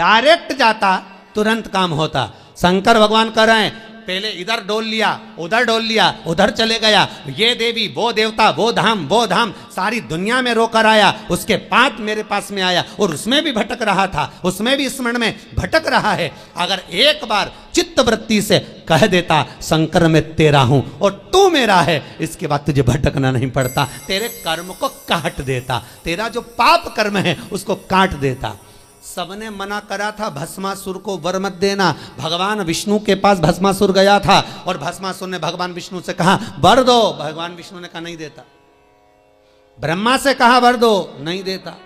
Direct जाता तुरंत काम होता। शंकर भगवान कह रहे हैं पहले इधर डोल लिया, उधर डोल लिया, उधर चले गया, ये देवी वो देवता वो धाम सारी दुनिया में रोकर आया, उसके बाद मेरे पास में आया और उसमें भी भटक रहा था, उसमें भी स्मरण में भटक रहा है। अगर एक बार चित्त वृत्ति से कह देता शंकर मैं तेरा हूं और तू मेरा है, इसके बाद तुझे भटकना नहीं पड़ता, तेरे कर्म को काट देता, तेरा जो पाप कर्म है उसको काट देता। सबने मना करा था भस्मासुर को वर मत देना। भगवान विष्णु के पास भस्मासुर गया था और भस्मासुर ने भगवान विष्णु से कहा वर दो, भगवान विष्णु ने कहा नहीं देता। ब्रह्मा से कहा वर दो, नहीं देता।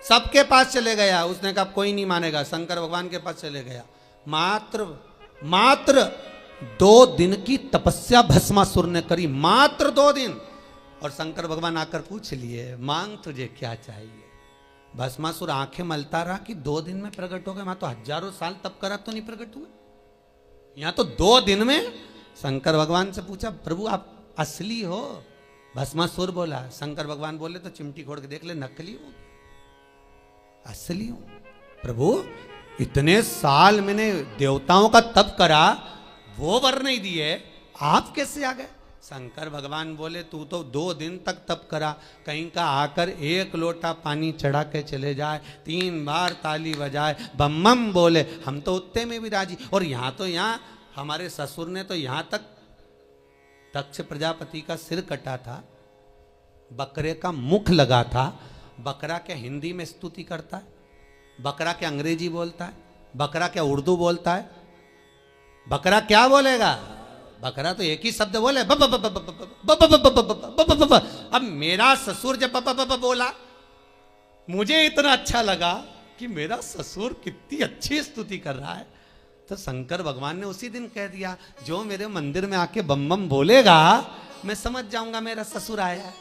सबके पास चले गया, उसने कहा कोई नहीं मानेगा, शंकर भगवान के पास चले गया। मात्र 2 दिन की तपस्या भस्मासुर ने करी, मात्र 2 दिन। और शंकर भगवान आकर पूछ लिए मांग तुझे क्या चाहिए। भस्मासुर आंखें मलता रहा कि 2 दिन में प्रकट हो गए, वहां तो हजारों साल तप करा तो नहीं प्रकट हुए, यहां तो 2 दिन में। शंकर भगवान से पूछा प्रभु आप असली हो? भस्मासुर बोला। शंकर भगवान बोले तो चिमटी खोड़ के देख ले, नकली हो असली हूं। प्रभु इतने साल मैंने देवताओं का तप करा, वो वर नहीं दिए, आप कैसे आ गए? शंकर भगवान बोले तू तो 2 दिन तक तप करा, कहीं का आकर 1 लोटा पानी चढ़ा के चले जाए, 3 बार ताली बजाए, बम बम बोले, हम तो उतने में भी राजी। और यहाँ हमारे ससुर ने तो यहाँ तक दक्ष प्रजापति का सिर कटा था, बकरे का मुख लगा था। बकरा क्या हिंदी में स्तुति करता है? बकरा क्या अंग्रेजी बोलता है? बकरा क्या उर्दू बोलता है? बकरा क्या बोलेगा? बकरा तो एक ही शब्द बोले ब ब ब ब ब ब ब ब ब ब। अब मेरा ससुर जब ब ब ब ब बोला, मुझे इतना अच्छा लगा कि मेरा ससुर कितनी अच्छी स्तुति कर रहा है, तो शंकर भगवान ने उसी दिन कह दिया जो मेरे मंदिर में आके बम बम बोलेगा मैं समझ जाऊंगा मेरा ससुर आया है।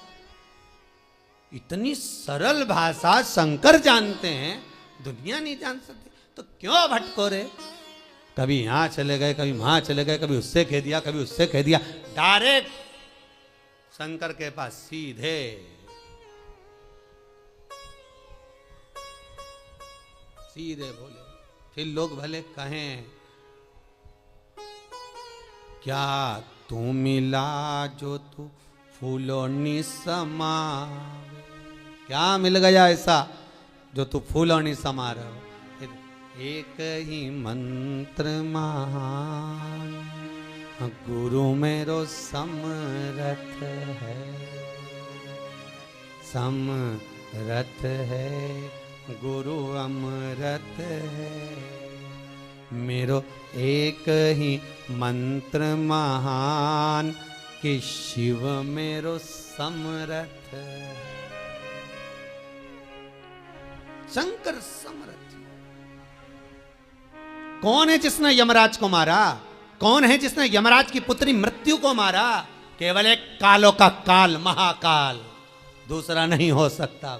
इतनी सरल भाषा शंकर जानते हैं, दुनिया नहीं जान सकती, तो क्यों भटको रे? कभी यहां चले गए, कभी वहां चले गए, कभी उससे कह दिया, कभी उससे कह दिया, डायरेक्ट शंकर के पास सीधे। सीधे बोले। फिर लोग भले कहें क्या तू मिला जो तू फूलों नि समा, क्या मिल गया ऐसा जो तू फूलों नि समा रहे हो? एक ही मंत्र महान गुरु मेरो समरथ है, समरथ है गुरु अमरत है, मेरो एक ही मंत्र महान कि शिव मेरो समरथ। शंकर समरथ। कौन है जिसने यमराज को मारा? कौन है जिसने यमराज की पुत्री मृत्यु को मारा? केवल एक कालों का काल, महाकाल, दूसरा नहीं हो सकता।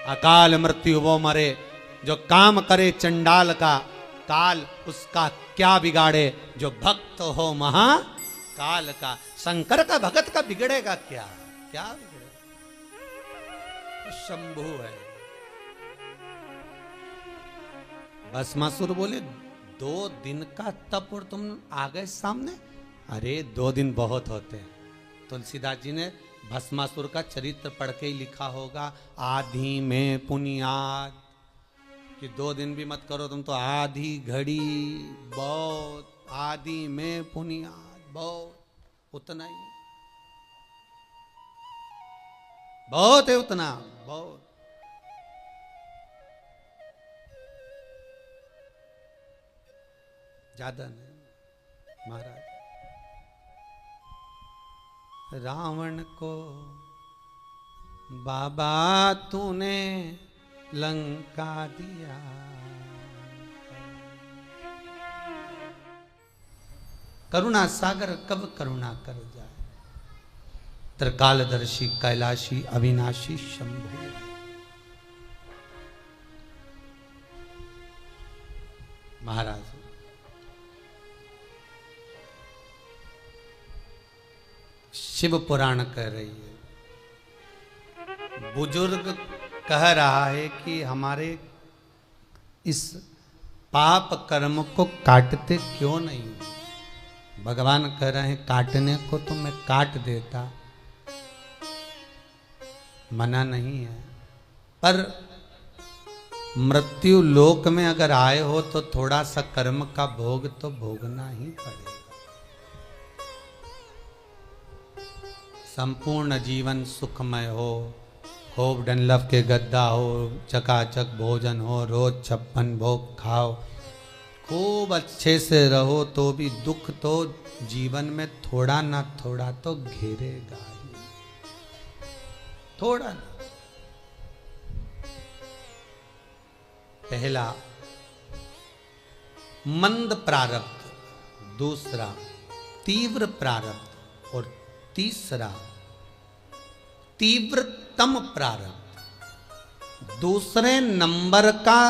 अकाल मृत्यु वो मरे जो काम करे चंडाल का, काल उसका क्या बिगाड़े जो भक्त हो महाकाल का। शंकर का भगत का बिगड़ेगा क्या? क्या बिगड़ेगा? शंभु है। भस्मासुर बोले 2 दिन का तप और तुम आ गए सामने? अरे 2 दिन बहुत होते हैं। तुलसीदास जी ने भस्मासुर का चरित्र पढ़ के ही लिखा होगा, आधी में पुनियाद, कि 2 दिन भी मत करो तुम तो आधी घड़ी बहुत, आधी में पुनियाद बहुत, उतना ही बहुत है, उतना बहुत। ज्यादा नहीं महाराज। रावण को बाबा तूने लंका दिया, करुणा सागर कब करुणा कर जाए, त्रिकालदर्शी कैलाशी अविनाशी शंभु। महाराज शिव पुराण कह रही है, बुजुर्ग कह रहा है कि हमारे इस पाप कर्म को काटते क्यों नहीं? भगवान कह रहे हैं काटने को तो मैं काट देता, मना नहीं है, पर मृत्यु लोक में अगर आए हो तो थोड़ा सा कर्म का भोग तो भोगना ही पड़ेगा। संपूर्ण जीवन सुखमय हो, खूब डनलफ के गद्दा हो, चकाचक भोजन हो, रोज 56 भोग खाओ, खूब अच्छे से रहो, तो भी दुख तो जीवन में थोड़ा ना थोड़ा तो घेरेगा ही, थोड़ा ना। पहला मंद प्रारब्ध, दूसरा तीव्र प्रारब्ध और तीसरा तीव्रतम प्रारब्ध। दूसरे नंबर का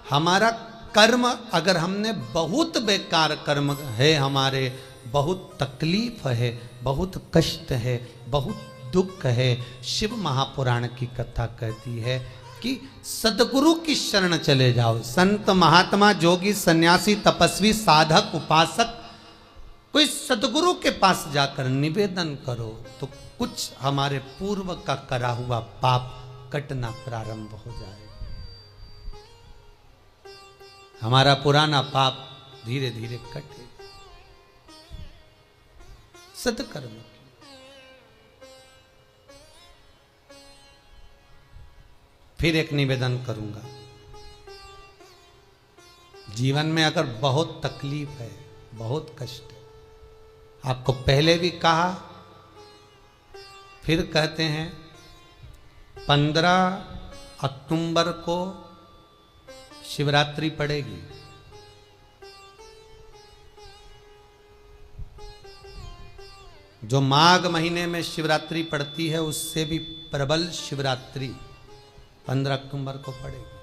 हमारा कर्म, अगर हमने बहुत बेकार कर्म है, हमारे बहुत तकलीफ है, बहुत कष्ट है, बहुत दुख है, शिव महापुराण की कथा कहती है कि सदगुरु की शरण चले जाओ। संत महात्मा जोगी सन्यासी तपस्वी साधक उपासक कोई सदगुरु के पास जाकर निवेदन करो तो कुछ हमारे पूर्व का करा हुआ पाप कटना प्रारंभ हो जाए। हमारा पुराना पाप धीरे धीरे कटे। सत्कर्म फिर एक निवेदन करूंगा, जीवन में अगर बहुत तकलीफ है, बहुत कष्ट है, आपको पहले भी कहा फिर कहते हैं 15 अक्टूबर को शिवरात्रि पड़ेगी। जो माघ महीने में शिवरात्रि पड़ती है उससे भी प्रबल शिवरात्रि 15 अक्टूबर को पड़ेगी।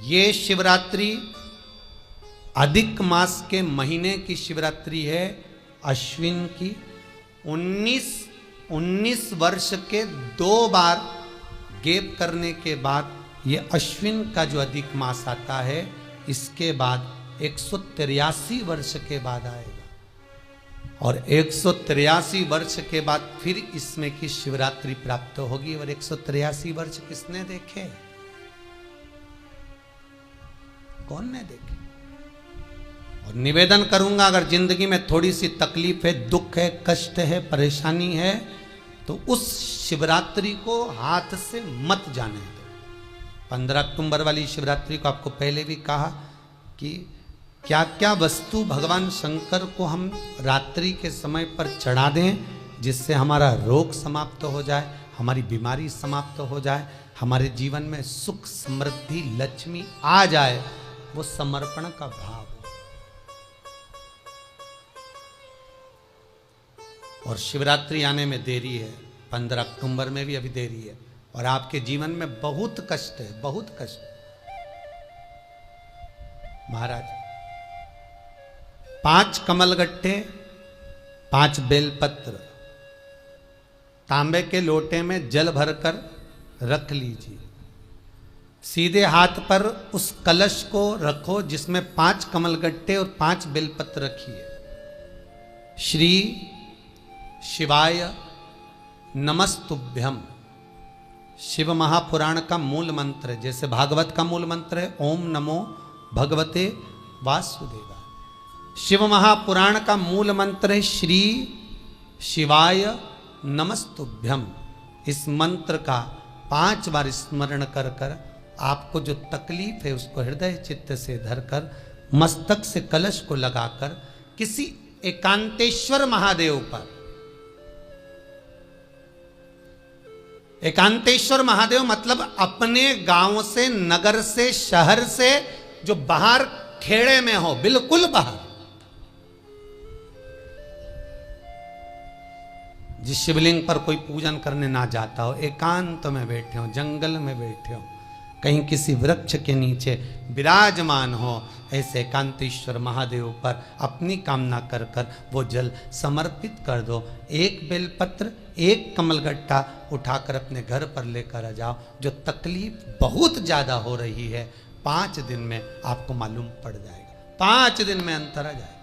ये शिवरात्रि अधिक मास के महीने की शिवरात्रि है, अश्विन की। 19 वर्ष के 2 बार गैप करने के बाद ये अश्विन का जो अधिक मास आता है, इसके बाद 183 वर्ष के बाद आएगा और 183 वर्ष के बाद फिर इसमें की शिवरात्रि प्राप्त होगी। और 183 वर्ष किसने देखे? कौन ने देखे? और निवेदन करूंगा, अगर जिंदगी में थोड़ी सी तकलीफ है, दुख है, कष्ट है, परेशानी है, तो उस शिवरात्रि को हाथ से मत जाने दो। 15 अक्टूबर वाली शिवरात्रि को आपको पहले भी कहा कि क्या क्या वस्तु भगवान शंकर को हम रात्रि के समय पर चढ़ा दें, जिससे हमारा रोग समाप्त हो जाए, हमारी बीमारी समाप्त हो जाए, हमारे जीवन में सुख समृद्धि लक्ष्मी आ जाए। वो समर्पण का भाव हो। और शिवरात्रि आने में देरी है, 15 अक्टूबर में भी अभी देरी है, और आपके जीवन में बहुत कष्ट है, बहुत कष्ट। महाराज 5 कमलगट्टे, 5 बेलपत्र तांबे के लोटे में जल भरकर रख लीजिए। सीधे हाथ पर उस कलश को रखो जिसमें 5 कमलगट्टे और 5 बेलपत्र रखिए। श्री शिवाय नमस्तुभ्यम शिव महापुराण का मूल मंत्र है, जैसे भागवत का मूल मंत्र है ओम नमो भगवते वासुदेवाय। शिव महापुराण का मूल मंत्र है श्री शिवाय नमस्तुभ्यम। इस मंत्र का 5 बार स्मरण कर कर आपको जो तकलीफ है उसको हृदय चित्त से धरकर मस्तक से कलश को लगाकर किसी एकांतेश्वर महादेव पर, एकांतेश्वर महादेव मतलब अपने गांव से, नगर से, शहर से जो बाहर खेड़े में हो, बिल्कुल बाहर, जिस शिवलिंग पर कोई पूजन करने ना जाता हो, एकांत में बैठे हो, जंगल में बैठे हो, कहीं किसी वृक्ष के नीचे विराजमान हो, ऐसे एकांतेश्वर महादेव पर अपनी कामना कर कर वो जल समर्पित कर दो। 1 बेलपत्र, एक कमलगट्टा उठाकर अपने घर पर लेकर आ जाओ। जो तकलीफ बहुत ज्यादा हो रही है 5 दिन में आपको मालूम पड़ जाएगा, 5 दिन में अंतर आ जाएगा।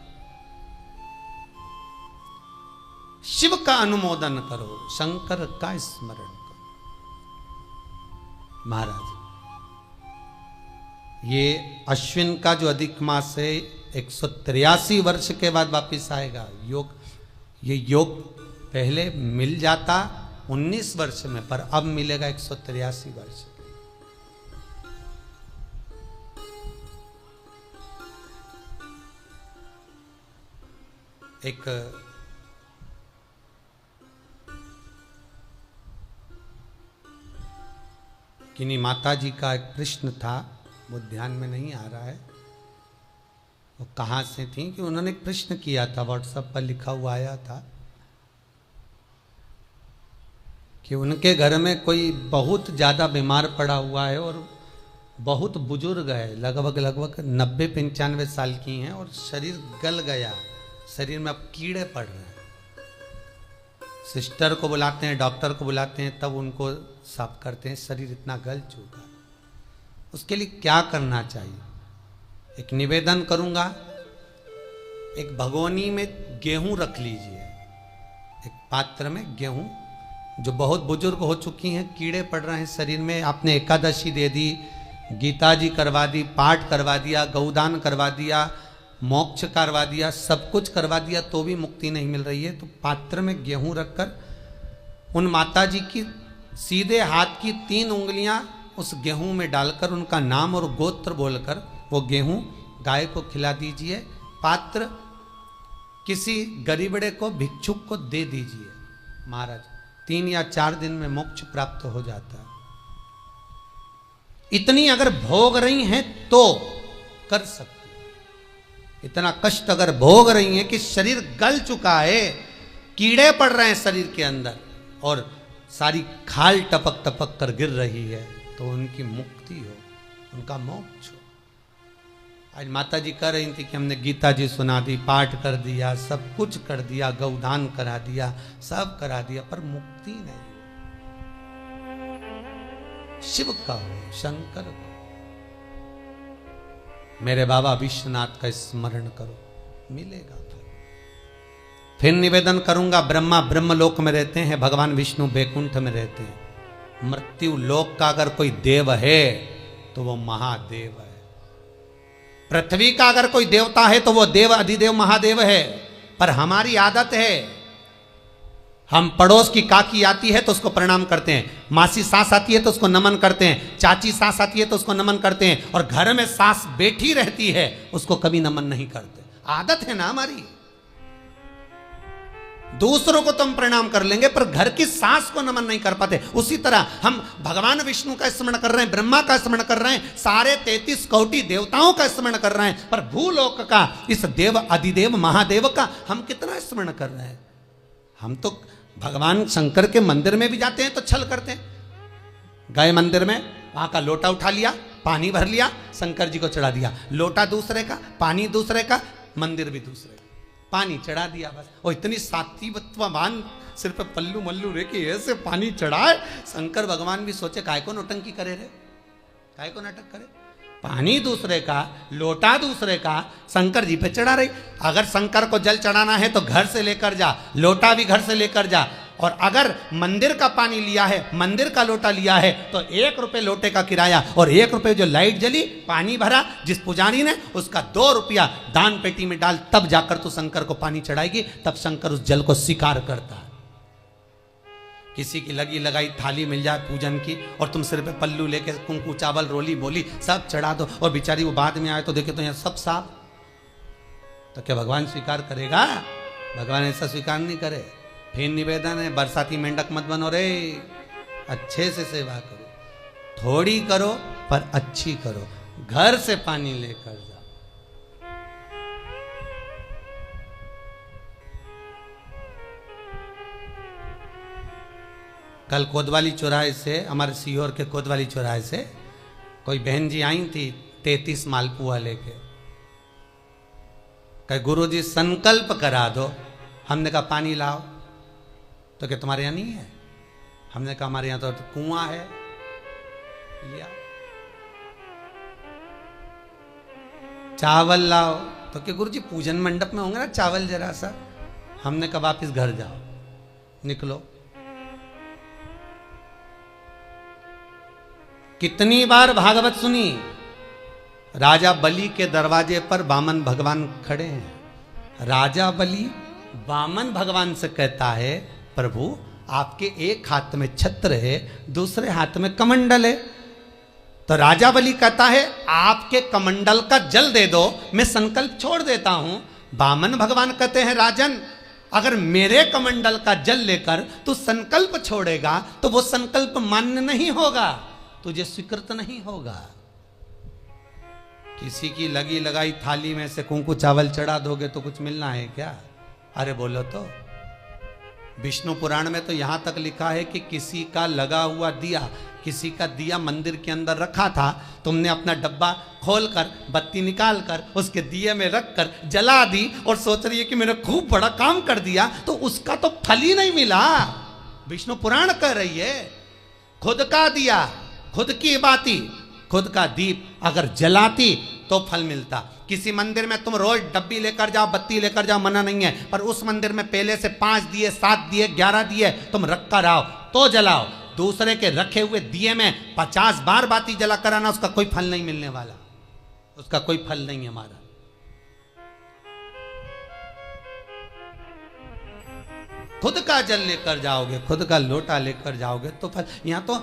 शिव का अनुमोदन करो, शंकर का स्मरण करो। महाराज ये अश्विन का जो अधिक मास है 183 वर्ष के बाद वापिस आएगा। योग, ये योग पहले मिल जाता 19 वर्ष में, पर अब मिलेगा 183 वर्ष। एक किन्हीं माता जी का एक प्रश्न था, वो ध्यान में नहीं आ रहा है वो कहाँ से थी, कि उन्होंने एक प्रश्न किया था, व्हाट्सएप पर लिखा हुआ आया था कि उनके घर में कोई बहुत ज़्यादा बीमार पड़ा हुआ है और बहुत बुजुर्ग है, लगभग 90-95 साल की हैं और शरीर गल गया, शरीर में अब कीड़े पड़ रहे हैं। सिस्टर को बुलाते हैं, डॉक्टर को बुलाते हैं, तब उनको साफ करते हैं, शरीर इतना गल चुका है। उसके लिए क्या करना चाहिए? एक निवेदन करूंगा, एक भगोनी में गेहूं रख लीजिए, एक पात्र में गेहूं, जो बहुत बुजुर्ग हो चुकी हैं, कीड़े पड़ रहे हैं शरीर में, आपने एकादशी दे दी, गीता जी करवा दी, पाठ करवा दिया, गौदान करवा दिया, मोक्ष करवा दिया, सब कुछ करवा दिया, तो भी मुक्ति नहीं मिल रही है, तो पात्र में गेहूं रखकर उन माता जी की सीधे हाथ की 3 उंगलियां उस गेहूं में डालकर उनका नाम और गोत्र बोलकर वो गेहूं गाय को खिला दीजिए। पात्र किसी गरीबड़े को, भिक्षुक को दे दीजिए। महाराज 3 या 4 दिन में मोक्ष प्राप्त हो जाता है। इतनी अगर भोग रही हैं तो कर सकते, इतना कष्ट अगर भोग रही हैं कि शरीर गल चुका है, कीड़े पड़ रहे हैं शरीर के अंदर और सारी खाल टपक टपक कर गिर रही है, तो उनकी मुक्ति हो, उनका मोक्ष हो। आज माता जी कह रही थी कि हमने गीता जी सुना दी, पाठ कर दिया, सब कुछ कर दिया, गौदान करा दिया, सब करा दिया, पर मुक्ति नहीं। शिव का हो, शंकर को, मेरे बाबा विश्वनाथ का स्मरण करो, मिलेगा। फिर निवेदन करूंगा, ब्रह्मा ब्रह्मलोक में रहते हैं, भगवान विष्णु बैकुंठ में रहते हैं। मृत्यु लोक का अगर कोई देव है तो वो महादेव है। पृथ्वी का अगर कोई देवता है तो वो देव अधिदेव महादेव है। पर हमारी आदत है, हम पड़ोस की काकी आती है तो उसको प्रणाम करते हैं, मासी सास आती है तो उसको नमन करते हैं, चाची सास आती है तो उसको नमन करते हैं, और घर में सास बैठी रहती है उसको कभी नमन नहीं करते। आदत है ना हमारी। दूसरों को तो हम प्रणाम कर लेंगे पर घर की सास को नमन नहीं कर पाते। उसी तरह हम भगवान विष्णु का स्मरण कर रहे हैं, ब्रह्मा का स्मरण कर रहे हैं, सारे 33 कोटि देवताओं का स्मरण कर रहे हैं, पर भूलोक का इस देव अधिदेव महादेव का हम कितना स्मरण कर रहे हैं। हम तो भगवान शंकर के मंदिर में भी जाते हैं तो छल करते हैं। गए मंदिर में, वहां का लोटा उठा लिया, पानी भर लिया, शंकर जी को चढ़ा दिया, लोटा दूसरे का, पानी दूसरे का, मंदिर भी दूसरे का, पानी चढ़ा दिया बस। और इतनी सात्वित्ववान सिर पे पल्लू मल्लू रे कि ऐसे पानी चढ़ाए। शंकर भगवान भी सोचे काय को नौटंकी करे रे, काय को नाटक करे। पानी दूसरे का, लोटा दूसरे का, शंकर जी पे चढ़ा रही। अगर शंकर को जल चढ़ाना है तो घर से लेकर जा, लोटा भी घर से लेकर जा। और अगर मंदिर का पानी लिया है, मंदिर का लोटा लिया है तो 1 रुपये लोटे का किराया, और 1 रुपये जो लाइट जली, पानी भरा जिस पुजारी ने, उसका 2 रुपया दान पेटी में डाल, तब जाकर तू शंकर को पानी चढ़ाएगी, तब शंकर उस जल को स्वीकार करता है। किसी की लगी लगाई थाली मिल जाए पूजन की और तुम सिर पे पल्लू लेके कुंकू चावल रोली बोली सब चढ़ा दो, और बेचारी वो बाद में आए तो देखे तो यहाँ सब साफ, तो क्या भगवान स्वीकार करेगा? भगवान ऐसा स्वीकार नहीं करे। फिर निवेदन है, बरसाती मेंढक मत बनो रे, अच्छे से सेवा करो, थोड़ी करो पर अच्छी करो, घर से पानी लेकर जाओ। कल कोतवाली चौराहे से, हमारे सीहोर के कोतवाली चौराहे से कोई बहन जी आई थी 33 मालपुआ लेके, कहे गुरुजी संकल्प करा दो। हमने कहा पानी लाओ, तो क्या तुम्हारे यहाँ नहीं है? हमने कहा हमारे यहाँ तो कुआं है, लिया। चावल लाओ, तो क्या गुरुजी पूजन मंडप में होंगे ना चावल जरा सा। हमने कहा वापिस घर जाओ, निकलो। कितनी बार भागवत सुनी, राजा बलि के दरवाजे पर वामन भगवान खड़े हैं। राजा बलि वामन भगवान से कहता है, प्रभु आपके एक हाथ में छत्र है, दूसरे हाथ में कमंडल है। तो राजा बलि कहता है आपके कमंडल का जल दे दो, मैं संकल्प छोड़ देता हूं। वामन भगवान कहते हैं राजन, अगर मेरे कमंडल का जल लेकर तू संकल्प छोड़ेगा तो वो संकल्प मान्य नहीं होगा, तुझे स्वीकृत नहीं होगा। किसी की लगी लगाई थाली में से कुंकू चावल चढ़ा दोगे तो कुछ मिलना है क्या? अरे बोलो तो। विष्णु पुराण में तो यहां तक लिखा है कि किसी का लगा हुआ दिया, किसी का दिया मंदिर के अंदर रखा था, तुमने अपना डब्बा खोलकर बत्ती निकालकर उसके दिए में रखकर जला दी और सोच रही है कि मैंने खूब बड़ा काम कर दिया, तो उसका तो फल ही नहीं मिला। विष्णु पुराण कह रही है खुद का दिया, खुद की बाती, खुद का दीप अगर जलाती तो फल मिलता। किसी मंदिर में तुम रोज डब्बी लेकर जाओ, बत्ती लेकर जाओ, मना नहीं है, पर उस मंदिर में पहले से 5 दिए, 7 दिए, 11 दिए तुम रख कर आओ तो जलाओ। दूसरे के रखे हुए दिए में 50 बार बाती जला कर आना, उसका कोई फल नहीं मिलने वाला, उसका कोई फल नहीं है हमारा। खुद का जल लेकर जाओगे, खुद का लोटा लेकर जाओगे तो फल। यहां तो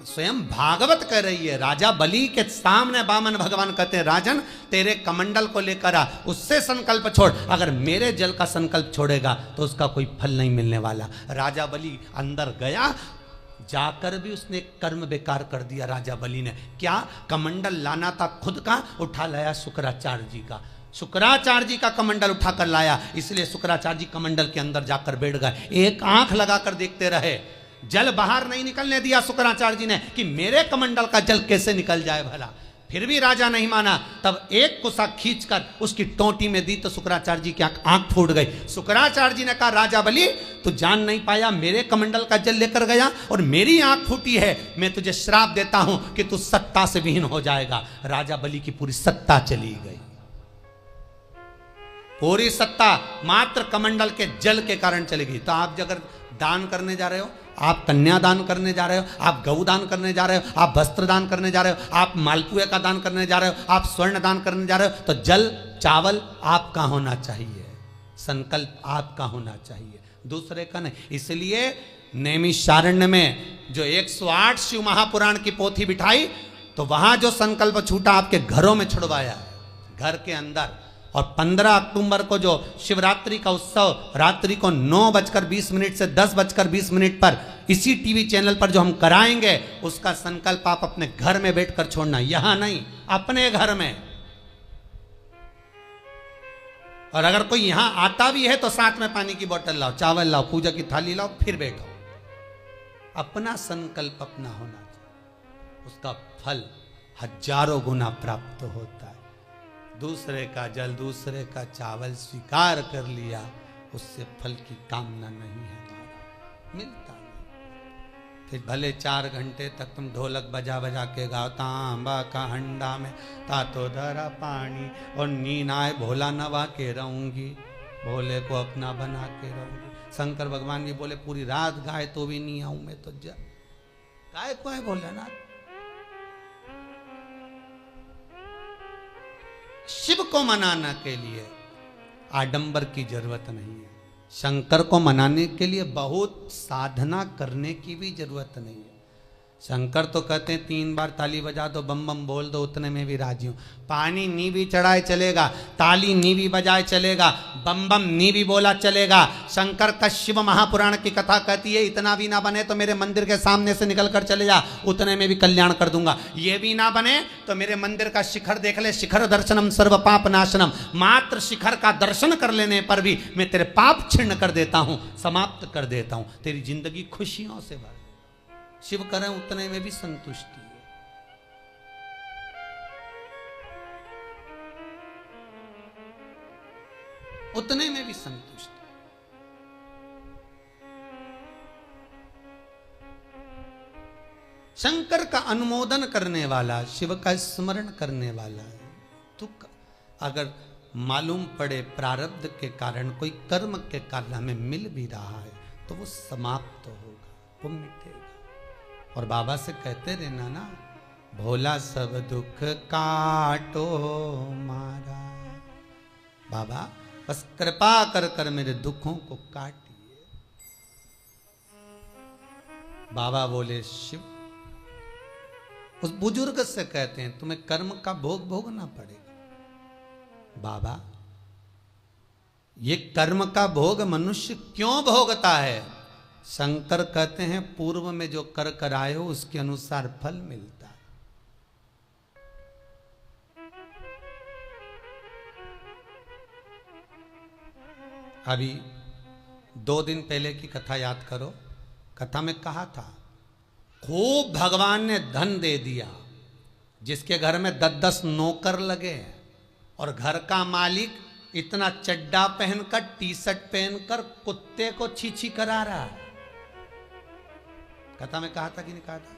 स्वयं भागवत कह रही है, राजा बलि के सामने वामन भगवान कहते हैं राजन तेरे कमंडल को लेकर आ, उससे संकल्प छोड़, अगर मेरे जल का संकल्प छोड़ेगा तो उसका कोई फल नहीं मिलने वाला। राजा बलि अंदर गया, जाकर भी उसने कर्म बेकार कर दिया। राजा बलि ने क्या, कमंडल लाना था खुद का, उठा लाया शुक्राचार्य जी का। शुक्राचार्य जी का कमंडल उठाकर लाया, इसलिए शुक्राचार्य जी कमंडल के अंदर जाकर बैठ गए, एक आंख लगाकर देखते रहे। जल बाहर नहीं निकलने दिया शुक्राचार्य जी ने कि मेरे कमंडल का जल कैसे निकल जाए भला। फिर भी राजा नहीं माना, तब एक कुसा खींचकर उसकी टोंटी में दी तो शुक्राचार्य जी की आंख फूट गई। शुक्राचार्य जी ने कहा राजा बलि तू जान नहीं पाया, मेरे कमंडल का जल लेकर गया और मेरी आंख फूटी है, मैं तुझे श्राप देता हूं कि तू सत्ता से विहीन हो जाएगा। राजा बलि की पूरी सत्ता चली गई, पूरी सत्ता मात्र कमंडल के जल के कारण चली गई। तो आप अगर दान करने जा रहे हो, आप कन्यादान करने जा रहे हो, आप गौ दान करने जा रहे हो, आप वस्त्र दान करने जा रहे हो, आप मालपुए का दान करने जा रहे हो, आप स्वर्ण दान करने जा रहे हो, तो जल चावल आपका होना चाहिए, संकल्प आपका होना चाहिए, दूसरे का नहीं। इसलिए नैमिषारण्य में जो 108 शिव महापुराण की पोथी बिठाई, तो वहां जो संकल्प छूटा आपके घरों में छुड़वाया है, घर के अंदर। और 15 अक्टूबर को जो शिवरात्रि का उत्सव रात्रि को 9:20 से 10:20 पर इसी टीवी चैनल पर जो हम कराएंगे, उसका संकल्प आप अपने घर में बैठकर छोड़ना, यहां नहीं, अपने घर में। और अगर कोई यहां आता भी है तो साथ में पानी की बोतल लाओ, चावल लाओ, पूजा की थाली लाओ, फिर बैठो। अपना संकल्प अपना होना चाहिए, उसका फल हजारों गुना प्राप्त होता है। दूसरे का जल, दूसरे का चावल स्वीकार कर लिया, उससे फल की कामना नहीं है, हमारा मिलता नहीं। फिर भले 4 घंटे तक तुम ढोलक बजा बजा के गाओ, तांबा का हंडा में तातो धरा पानी, और नींद आए भोला नवा के रहूंगी, भोले को अपना बना के रहूंगी। शंकर भगवान जी बोले पूरी रात गाए तो भी नहीं आऊं मैं, तो गाय को है भोलेनाथ। शिव को मनाने के लिए आडंबर की जरूरत नहीं है, शंकर को मनाने के लिए बहुत साधना करने की भी जरूरत नहीं है। शंकर तो कहते हैं 3 बार ताली बजा दो, बम बम बोल दो, उतने में भी राजी हूं। पानी नी भी चढ़ाए चलेगा, ताली नी भी बजाए चलेगा, बम बम नी भी बोला चलेगा। शंकर का शिव महापुराण की कथा कहती है इतना भी ना बने तो मेरे मंदिर के सामने से निकल कर चले जा, उतने में भी कल्याण कर दूंगा। ये भी ना बने तो मेरे मंदिर का शिखर देख ले, शिखर दर्शनम सर्व पाप नाशनम, मात्र शिखर का दर्शन कर लेने पर भी मैं तेरे पाप छिन्न कर देता हूं, समाप्त कर देता हूं, तेरी जिंदगी खुशियों से भर। शिव करें उतने में भी संतुष्टि है। उतने में भी संतुष्टि। शंकर का अनुमोदन करने वाला, शिव का स्मरण करने वाला है। तो अगर मालूम पड़े प्रारब्ध के कारण कोई कर्म के कारण हमें मिल भी रहा है तो वो समाप्त होगा, वो मिटेगा। और बाबा से कहते रहना ना, भोला सब दुख काटो मारा, बाबा बस कृपा कर कर मेरे दुखों को काटिए। बाबा बोले शिव, उस बुजुर्ग से कहते हैं तुम्हें कर्म का भोग भोगना पड़ेगा। बाबा ये कर्म का भोग मनुष्य क्यों भोगता है? शंकर कहते हैं पूर्व में जो कर कर आए हो उसके अनुसार फल मिलता है। अभी 2 दिन पहले की कथा याद करो। कथा में कहा था खूब भगवान ने धन दे दिया, जिसके घर में 10-10 नौकर लगे हैं और घर का मालिक इतना चड्डा पहनकर, टी शर्ट पहनकर कुत्ते को छीछी करा रहा है। कथा में कहा था कि नहीं कहा था?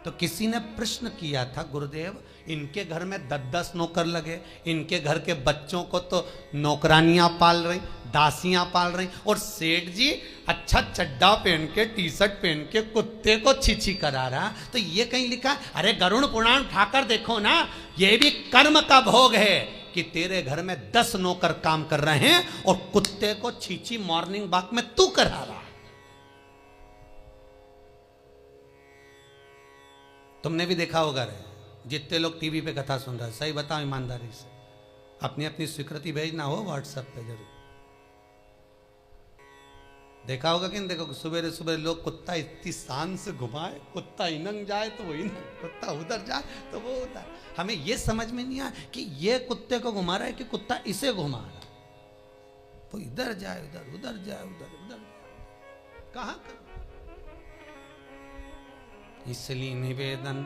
तो किसी ने प्रश्न किया था, गुरुदेव इनके घर में 10-10 नौकर लगे, इनके घर के बच्चों को तो नौकरानियां पाल रही, दासियां पाल रही, और सेठ जी अच्छा चड्डा पहन के, टी शर्ट पहन के कुत्ते को छीछी करा रहा। तो ये कहीं लिखा, अरे गरुड़ पुराण उठाकर देखो ना, ये भी कर्म का भोग है कि तेरे घर में 10 नौकर काम कर रहे हैं और कुत्ते को छीछी मॉर्निंग वॉक में तू करा रहा। तुमने भी देखा होगा रे, जितने लोग टीवी पे कथा सुन रहे हैं, सही बताओ ईमानदारी से, अपनी अपनी स्वीकृति भेजना हो व्हाट्सएप पे जरूर। देखा होगा कि नहीं देखो, सुबह सुबह लोग कुत्ता इतनी शान से घुमाए, कुत्ता इनंग जाए तो वो इनंग, कुत्ता उधर जाए तो वो उधर। हमें ये समझ में नहीं आया कि ये कुत्ते को घुमा रहा है कि कुत्ता इसे घुमा रहा है। वो इधर जाए उधर, उधर जाए उधर, उधर कहां कर। इसलिए निवेदन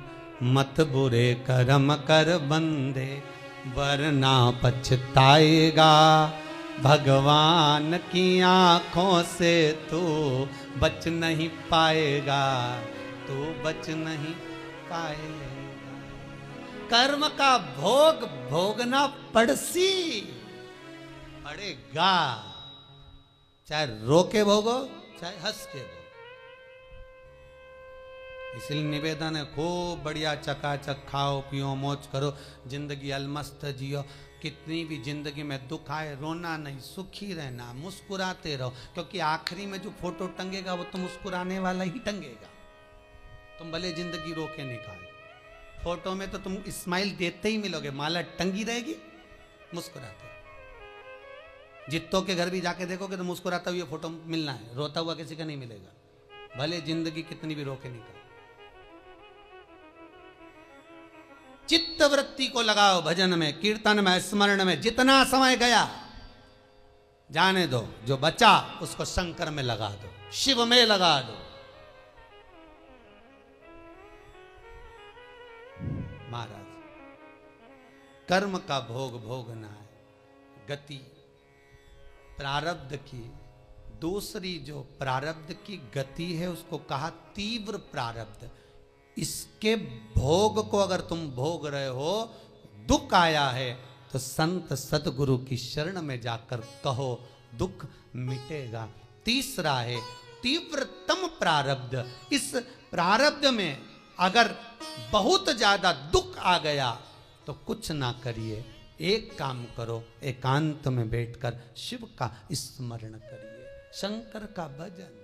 मत बुरे कर्म कर बंदे, वरना पछताएगा। भगवान की आंखों से तू बच नहीं पाएगा, तू बच नहीं पाएगा। कर्म का भोग भोगना पड़सी पड़ेगा, चाहे रो के भोगो चाहे हंस के भोगो। इसलिए निवेदन है, खूब बढ़िया चकाचक खाओ पियो मौज करो, जिंदगी अलमस्त जियो। कितनी भी जिंदगी में दुख आए रोना नहीं, सुखी रहना, मुस्कुराते रहो, क्योंकि आखिरी में जो फोटो टंगेगा वो तो मुस्कुराने वाला ही टंगेगा। तुम भले जिंदगी रो के निकालो, फोटो में तो तुम स्माइल देते ही मिलोगे, माला टंगी रहेगी मुस्कुराते। जित्तों के घर भी जाके देखोगे तो मुस्कुराता हुआ फोटो मिलना है, रोता हुआ किसी का नहीं मिलेगा, भले जिंदगी कितनी भी रो के निकालो। चित्त वृत्ति को लगाओ भजन में, कीर्तन में, स्मरण में। जितना समय गया जाने दो, जो बचा उसको शंकर में लगा दो, शिव में लगा दो। महाराज कर्म का भोग भोगना है, गति प्रारब्ध की। दूसरी जो प्रारब्ध की गति है उसको कहा तीव्र प्रारब्ध। इसके भोग को अगर तुम भोग रहे हो, दुख आया है तो संत सतगुरु की शरण में जाकर कहो, दुख मिटेगा। तीसरा है तीव्रतम प्रारब्ध। इस प्रारब्ध में अगर बहुत ज्यादा दुख आ गया तो कुछ ना करिए, एक काम करो, एकांत में बैठकर शिव का स्मरण करिए, शंकर का भजन।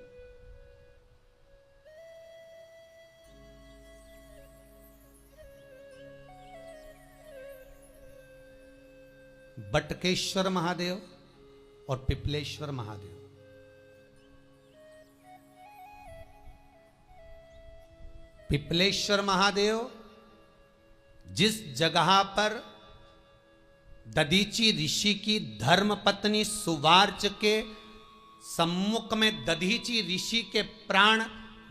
बटकेश्वर महादेव और पिपलेश्वर महादेव, पिपलेश्वर महादेव जिस जगह पर दधीची ऋषि की धर्म पत्नी सुवार्च के सम्मुख में दधीची ऋषि के प्राण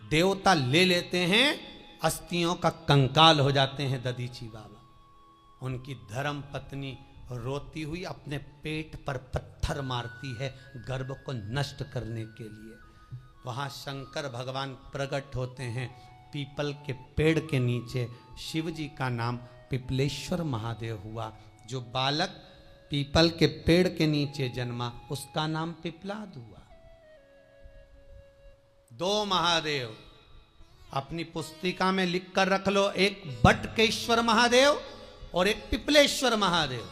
देवता ले लेते हैं, अस्थियों का कंकाल हो जाते हैं दधीची बाबा। उनकी धर्म पत्नी रोती हुई अपने पेट पर पत्थर मारती है गर्भ को नष्ट करने के लिए। वहां शंकर भगवान प्रकट होते हैं, पीपल के पेड़ के नीचे शिव जी का नाम पिपलेश्वर महादेव हुआ। जो बालक पीपल के पेड़ के नीचे जन्मा उसका नाम पिपलाद हुआ। दो महादेव अपनी पुस्तिका में लिख कर रख लो, एक बटकेश्वर महादेव और एक पिपलेश्वर महादेव।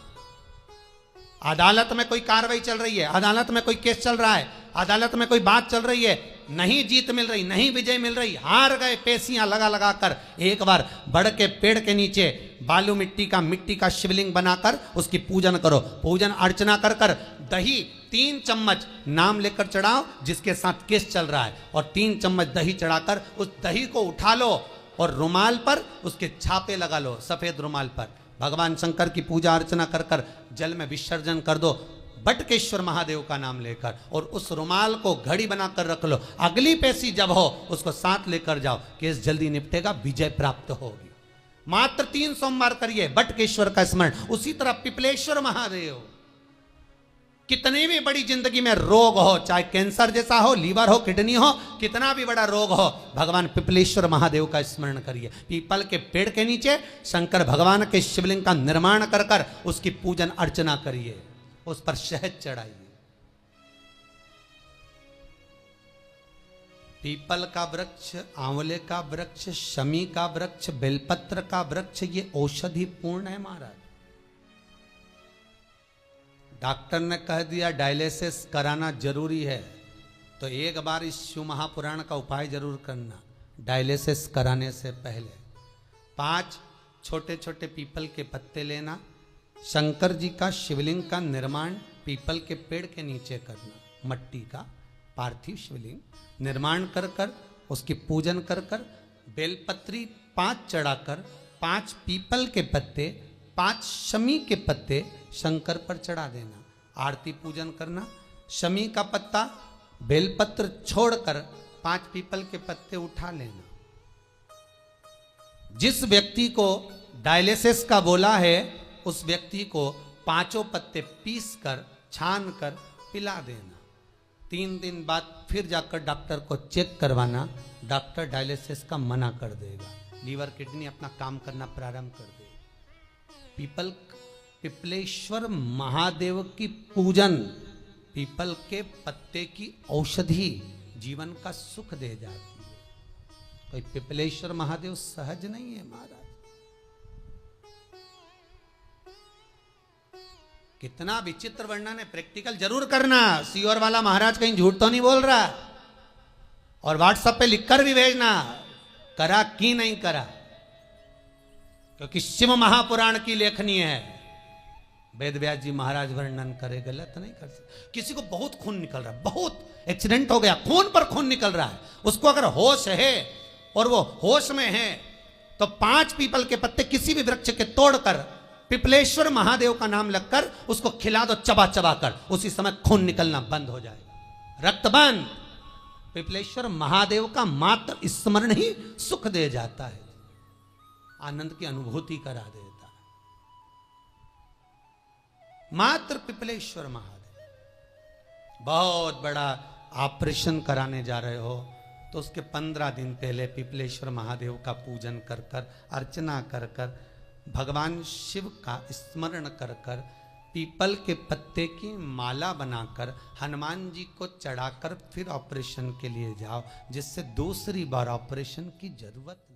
अदालत में कोई कार्रवाई चल रही है, अदालत में कोई केस चल रहा है, अदालत में कोई बात चल रही है, नहीं जीत मिल रही, नहीं विजय मिल रही, हार गए, पेशियां लगा लगा कर एक बार बड़ के पेड़ के नीचे बालू मिट्टी का शिवलिंग बनाकर उसकी पूजन करो। पूजन अर्चना कर कर दही 3 चम्मच नाम लेकर चढ़ाओ जिसके साथ केस चल रहा है, और 3 चम्मच दही चढ़ाकर उस दही को उठा लो और रुमाल पर उसके छापे लगा लो, सफेद रुमाल पर भगवान शंकर की पूजा अर्चना कर कर जल में विसर्जन कर दो बटकेश्वर महादेव का नाम लेकर, और उस रुमाल को घड़ी बनाकर रख लो। अगली पेशी जब हो उसको साथ लेकर जाओ, केस जल्दी निपटेगा, विजय प्राप्त होगी। मात्र 3 सोमवार करिए बटकेश्वर का स्मरण। उसी तरह पिपलेश्वर महादेव, कितनी भी बड़ी जिंदगी में रोग हो, चाहे कैंसर जैसा हो, लीवर हो, किडनी हो, कितना भी बड़ा रोग हो, भगवान पिपलेश्वर महादेव का स्मरण करिए। पीपल के पेड़ के नीचे शंकर भगवान के शिवलिंग का निर्माण कर कर उसकी पूजन अर्चना करिए, उस पर शहद चढ़ाइए। पीपल का वृक्ष, आंवले का वृक्ष, शमी का वृक्ष, बेलपत्र का वृक्ष, ये औषधि पूर्ण है महाराज। डॉक्टर ने कह दिया डायलिसिस कराना जरूरी है, तो एक बार इस शिव महापुराण का उपाय जरूर करना। डायलिसिस कराने से पहले 5 छोटे छोटे पीपल के पत्ते लेना, शंकर जी का शिवलिंग का निर्माण पीपल के पेड़ के नीचे करना, मट्टी का पार्थिव शिवलिंग निर्माण कर कर उसकी पूजन कर कर बेलपत्री 5 चढ़ाकर 5 पीपल के पत्ते 5 शमी के पत्ते शंकर पर चढ़ा देना, आरती पूजन करना। शमी का पत्ता बेलपत्र छोड़कर 5 पीपल के पत्ते उठा लेना। जिस व्यक्ति को डायलिसिस का बोला है उस व्यक्ति को 5 पत्ते पीस कर छान कर पिला देना। 3 दिन बाद फिर जाकर डॉक्टर को चेक करवाना, डॉक्टर डायलिसिस का मना कर देगा, लीवर किडनी अपना काम करना प्रारंभ कर देगा। पिपलेश्वर महादेव की पूजन, पीपल के पत्ते की औषधि जीवन का सुख दे जाती है। कोई पिपलेश्वर महादेव सहज नहीं है महाराज। कितना विचित्र वर्णन है, प्रैक्टिकल जरूर करना। सीओर वाला महाराज कहीं झूठ तो नहीं बोल रहा, और व्हाट्सएप पे लिखकर भी भेजना करा कि नहीं करा, क्योंकि शिव महापुराण की लेखनी है। वेद व्यास जी महाराज वर्णन करे, गलत नहीं कर सकते। किसी को बहुत खून निकल रहा है, बहुत एक्सीडेंट हो गया, खून पर खून निकल रहा है, उसको अगर होश है और वो होश में है तो 5 पीपल के पत्ते किसी भी वृक्ष के तोड़कर पिपलेश्वर महादेव का नाम लगकर उसको खिला दो, चबा चबा कर, उसी समय खून निकलना बंद हो जाएगा, रक्त बंद। पिपलेश्वर महादेव का मात्र स्मरण ही सुख दे जाता है, आनंद की अनुभूति करा देता है। मात्र पिपलेश्वर महादेव। बहुत बड़ा ऑपरेशन कराने जा रहे हो तो उसके 15 दिन पहले पिपलेश्वर महादेव का पूजन कर कर, अर्चना कर कर, भगवान शिव का स्मरण कर कर, पीपल के पत्ते की माला बनाकर हनुमान जी को चढ़ाकर फिर ऑपरेशन के लिए जाओ, जिससे दूसरी बार ऑपरेशन की जरूरत